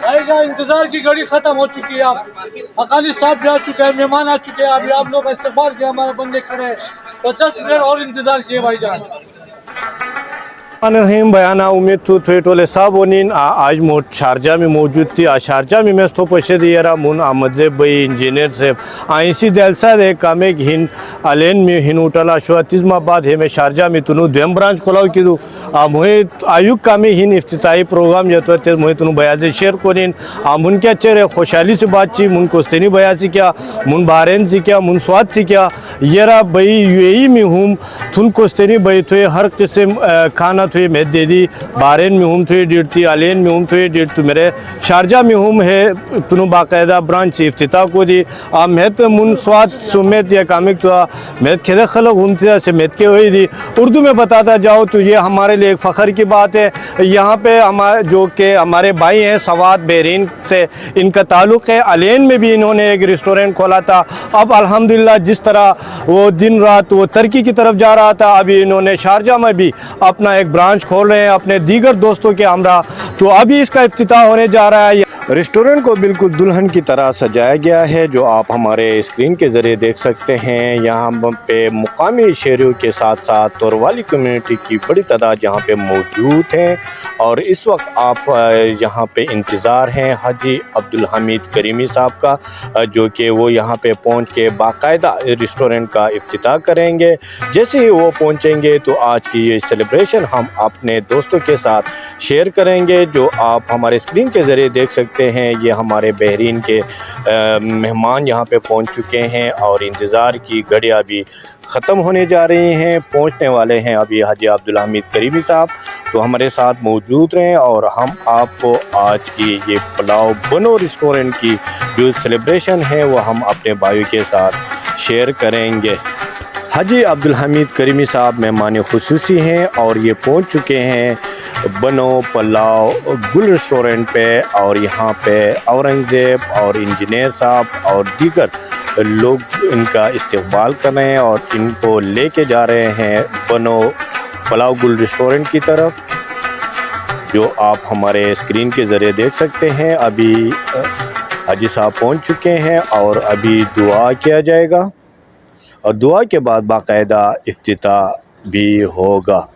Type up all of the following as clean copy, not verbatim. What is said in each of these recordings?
भाई का इंतजार की घड़ी खत्म हो चुकी है। आप अकाली साहब भी आ चुके हैं, मेहमान आ चुके हैं। अभी आप लोग का इस्तेमाल किया, हमारे बंदे खड़े हैं, तो 10 मिनट और इंतजार किए भाईजान। रहीम बयाना उम्मीद तो थे टोले साहब ओनिन आज मोट शारजा में मौजूद थी। आज शारजा में तो पशे दिया मुन अहमद जेब भाई इंजीनियर से आईसी दलसा दे कामे हिन अलेन में हिन उठला शो तिजमाबाद है में शारजा में तुनु द्वेम ब्रांच खोलाव की मुहे आयुक कामे हिन इफ्तिताई प्रोग्राम जो तो मुहे तुनु बयाजे शेयर कोनिन मुन क्या चेहरे खुशहाली से बातचीत मुन कोस्तनी बयासी क्या मुन बहरेन से क्या मुन स्वाद से क्या येरा भाई यूएई में हूँ तुन कोस्तनी भाई थे हर किस्म खाना थे मैं दे दी बहरेन में हूँ थे डिड़ती अलेन में हूँ थे डिड़ तो मेरे शारजा में हूँ है तुनु बाकायदा ब्रांच से इफ्तिताह को दी मैं तो मुन स्वाद सुमेत या कामिक तो मैं खेल खलक हूँ से मैं के हुई थी उर्दू में बताता जाओ तो ये हमारे लिए एक फ़ख्र की बात है। यहाँ पे हमारे जो कि हमारे भाई हैं सवाद बहरीन से इनका ताल्लुक़ है। अलेन में भी इन्होंने एक रेस्टोरेंट खोला था। अब अल्हम्दुलिल्लाह जिस तरह वो दिन रात वो तरक्की की तरफ जा रहा था, अभी इन्होंने शारजा में भी अपना एक ब्रांच खोल रहे हैं अपने दीगर दोस्तों के हमरा। तो अभी इसका इफ्तिताह होने जा रहा है। रेस्टोरेंट को बिल्कुल दुल्हन की तरह सजाया गया है, जो आप हमारे स्क्रीन के ज़रिए देख सकते हैं। यहाँ पे मुकामी शहरियों के साथ साथ तोरवाली कम्युनिटी की बड़ी तादाद यहाँ पे मौजूद हैं। और इस वक्त आप यहाँ पे इंतज़ार हैं हाजी अब्दुल हमीद करीमी साहब का, जो कि वो यहाँ पे पहुँच के बाकायदा रेस्टोरेंट का इफ्तिताह करेंगे। जैसे ही वो पहुँचेंगे तो आज की ये सेलिब्रेशन हम अपने दोस्तों के साथ शेयर करेंगे, जो आप हमारे स्क्रीन के ज़रिए देख सकते हैं। ये हमारे बहरीन के मेहमान यहाँ पे पहुँच चुके हैं और इंतज़ार की घड़ियाँ अभी ख़त्म होने जा रही हैं। पहुँचने वाले हैं अभी हाजी अब्दुल हमीद करीमी साहब, तो हमारे साथ मौजूद रहें और हम आपको आज की ये पुलाव बनो रेस्टोरेंट की जो सेलिब्रेशन है वो हम अपने भाइयों के साथ शेयर करेंगे। हाजी अब्दुल हमीद करीमी साहब मेहमान खुसूसी हैं और ये पहुंच चुके हैं बनो पुलाव गुल रेस्टोरेंट पे। और यहाँ पे औरंगज़ेब और इंजीनियर साहब और दीगर लोग इनका इस्तकबाल कर रहे हैं और इनको लेके जा रहे हैं बनो पुलाव गुल रेस्टोरेंट की तरफ, जो आप हमारे स्क्रीन के ज़रिए देख सकते हैं। अभी हाजी साहब पहुँच चुके हैं और अभी दुआ किया जाएगा और दुआ के बाद बाकायदा इफ्तिताह भी होगा।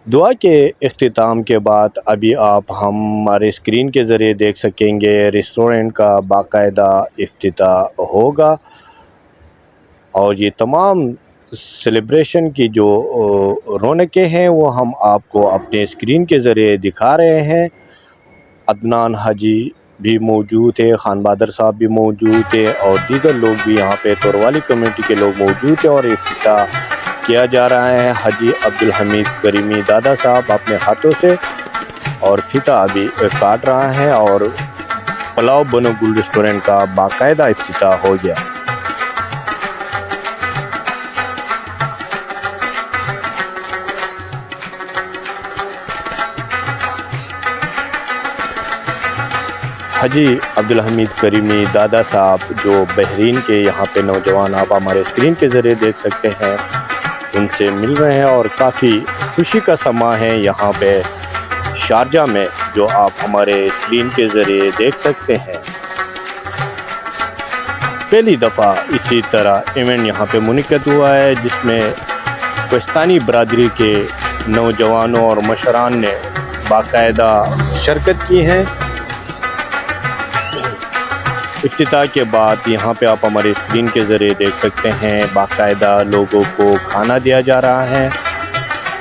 दुआ के इख्तिताम के बाद अभी आप हमारे स्क्रीन के ज़रिए देख सकेंगे रेस्टोरेंट का बाकायदा इफ्तिताह होगा। और ये तमाम सेलिब्रेशन की जो रौनकें हैं वो हम आपको अपने स्क्रीन के ज़रिए दिखा रहे हैं। अदनान हाजी भी मौजूद है, खान बहादुर साहब भी मौजूद है और दीगर लोग भी यहाँ पे तोरवाली कम्युनिटी के लोग मौजूद हैं और इफ्तिताह किया जा रहा है। हाजी अब्दुल हमीद करीमी दादा साहब अपने हाथों से और फीता अभी काट रहा है और पुलाव बनो गुल रेस्टोरेंट का बाकायदा इफ्तिताह हो गया। हाजी अब्दुल हमीद करीमी दादा साहब जो बहरीन के यहाँ पे नौजवान आप हमारे स्क्रीन के ज़रिए देख सकते हैं, उनसे मिल रहे हैं और काफ़ी खुशी का समा है यहाँ पे शारजा में, जो आप हमारे स्क्रीन के ज़रिए देख सकते हैं। पहली दफ़ा इसी तरह इवेंट यहाँ पे मुनक़िद हुआ है जिसमें पाकिस्तानी बरादरी के नौजवानों और मशरान ने बाकायदा शिरकत की है। इफ्तिताह के बाद यहाँ पे आप हमारे स्क्रीन के ज़रिए देख सकते हैं बाकायदा लोगों को खाना दिया जा रहा है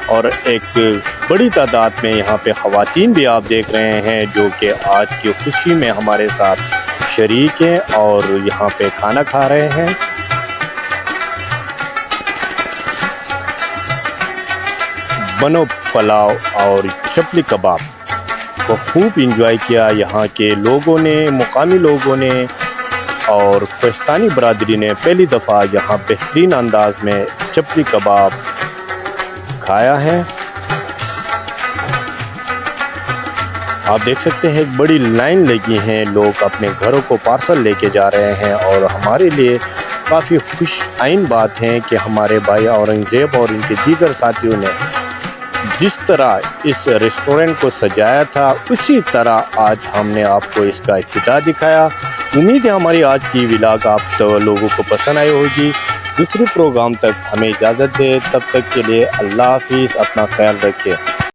और एक बड़ी तादाद में यहाँ पे ख़वातीन भी आप देख रहे हैं जो कि आज की खुशी में हमारे साथ शरीक हैं और यहाँ पे खाना खा रहे हैं। बनो पुलाव और चपली कबाब को खूब इंजॉय किया यहाँ के लोगों ने, मुकामी लोगों ने और पाकिस्तानी बरादरी ने पहली दफ़ा यहाँ बेहतरीन अंदाज में चपली कबाब खाया है। آپ دیکھ سکتے ہیں ایک بڑی لائن لگی ہیں، لوگ اپنے گھروں کو پارسل لے کے جا رہے ہیں، اور ہمارے لیے کافی خوش آئین بات ہے کہ ہمارے بھائی اورنگزیب اور ان کے دیگر ساتھیوں نے جس طرح اس ریسٹورنٹ کو سجایا تھا اسی طرح آج ہم نے آپ کو اس کا افتتاح دکھایا۔ امید ہے ہماری آج کی ولاگ آپ لوگوں کو پسند آئی ہوگی۔ دوسرے پروگرام تک ہمیں اجازت دے، تب تک کے لیے اللہ حافظ، اپنا خیال رکھیں۔